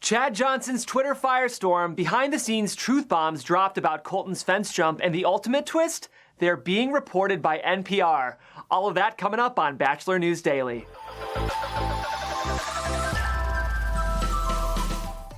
Chad Johnson's Twitter firestorm, behind-the-scenes truth bombs dropped about Colton's fence jump, and the ultimate twist? They're being reported by NPR. All of that coming up on Bachelor News Daily.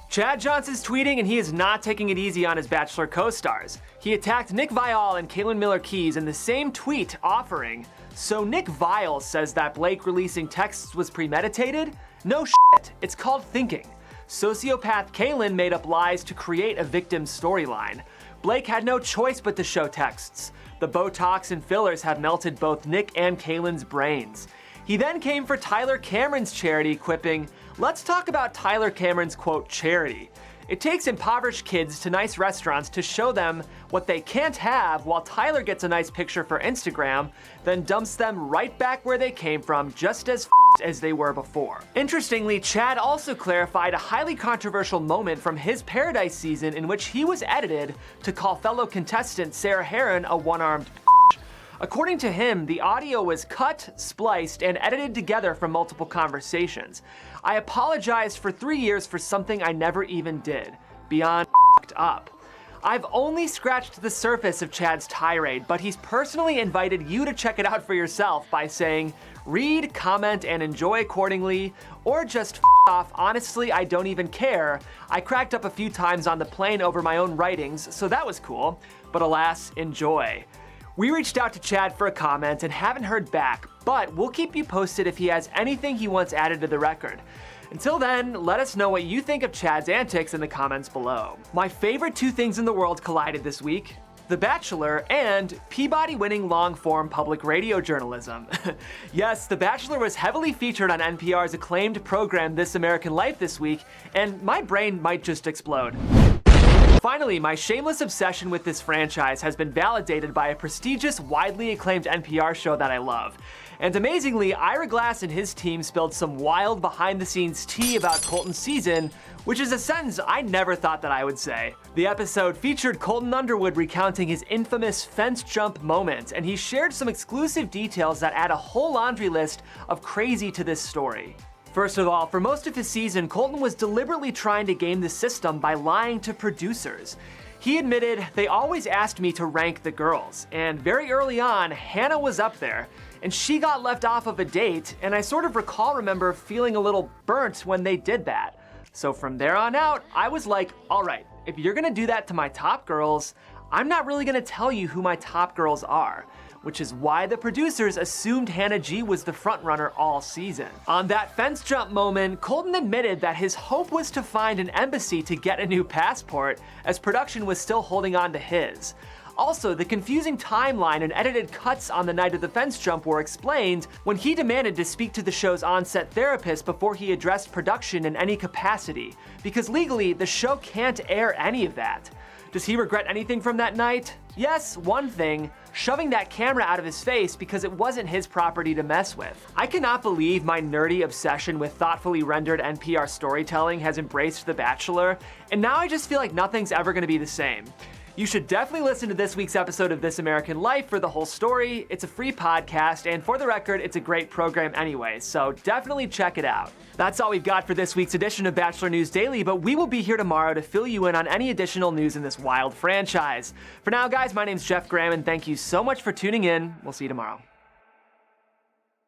Chad Johnson's tweeting, and he is not taking it easy on his Bachelor co-stars. He attacked Nick Viall and Kalen Miller-Keyes in the same tweet, offering, "So Nick Viall says that Blake releasing texts was premeditated? No shit, it's called thinking. Sociopath Kalen made up lies to create a victim storyline. Blake had no choice but to show texts. The Botox and fillers have melted both Nick and Kalen's brains." He then came for Tyler Cameron's charity, quipping, "Let's talk about Tyler Cameron's, quote, charity. It takes impoverished kids to nice restaurants to show them what they can't have, while Tyler gets a nice picture for Instagram, then dumps them right back where they came from, just as as they were before." Interestingly, Chad also clarified a highly controversial moment from his Paradise season in which he was edited to call fellow contestant Sarah Heron a one-armed. According to him, the audio was cut, spliced, and edited together from multiple conversations. "I apologized for 3 years for something I never even did. Beyond up." I've only scratched the surface of Chad's tirade, but he's personally invited you to check it out for yourself by saying, "Read, comment, and enjoy accordingly," or just off, "Honestly, I don't even care. I cracked up a few times on the plane over my own writings, so that was cool. But alas, enjoy." We reached out to Chad for a comment and haven't heard back, but we'll keep you posted if he has anything he wants added to the record. Until then, let us know what you think of Chad's antics in the comments below. My favorite two things in the world collided this week: The Bachelor and Peabody-winning long-form public radio journalism. Yes, The Bachelor was heavily featured on NPR's acclaimed program This American Life this week, and my brain might just explode. Finally, my shameless obsession with this franchise has been validated by a prestigious, widely acclaimed NPR show that I love. And amazingly, Ira Glass and his team spilled some wild behind-the-scenes tea about Colton's season, which is a sentence I never thought that I would say. The episode featured Colton Underwood recounting his infamous fence jump moment, and he shared some exclusive details that add a whole laundry list of crazy to this story. First of all, for most of his season, Colton was deliberately trying to game the system by lying to producers. He admitted, "They always asked me to rank the girls, and very early on, Hannah was up there, and she got left off of a date, and I sort of remember feeling a little burnt when they did that. So from there on out, I was like, all right, if you're gonna do that to my top girls, I'm not really gonna tell you who my top girls are." Which is why the producers assumed Hannah G was the frontrunner all season. On that fence jump moment, Colton admitted that his hope was to find an embassy to get a new passport, as production was still holding on to his. Also, the confusing timeline and edited cuts on the night of the fence jump were explained when he demanded to speak to the show's on-set therapist before he addressed production in any capacity, because legally, the show can't air any of that. Does he regret anything from that night? Yes, one thing: shoving that camera out of his face because it wasn't his property to mess with. I cannot believe my nerdy obsession with thoughtfully rendered NPR storytelling has embraced The Bachelor, and now I just feel like nothing's ever gonna be the same. You should definitely listen to this week's episode of This American Life for the whole story. It's a free podcast, and for the record, it's a great program anyway, so definitely check it out. That's all we've got for this week's edition of Bachelor News Daily, but we will be here tomorrow to fill you in on any additional news in this wild franchise. For now, guys, my name's Jeff Graham, and thank you so much for tuning in. We'll see you tomorrow.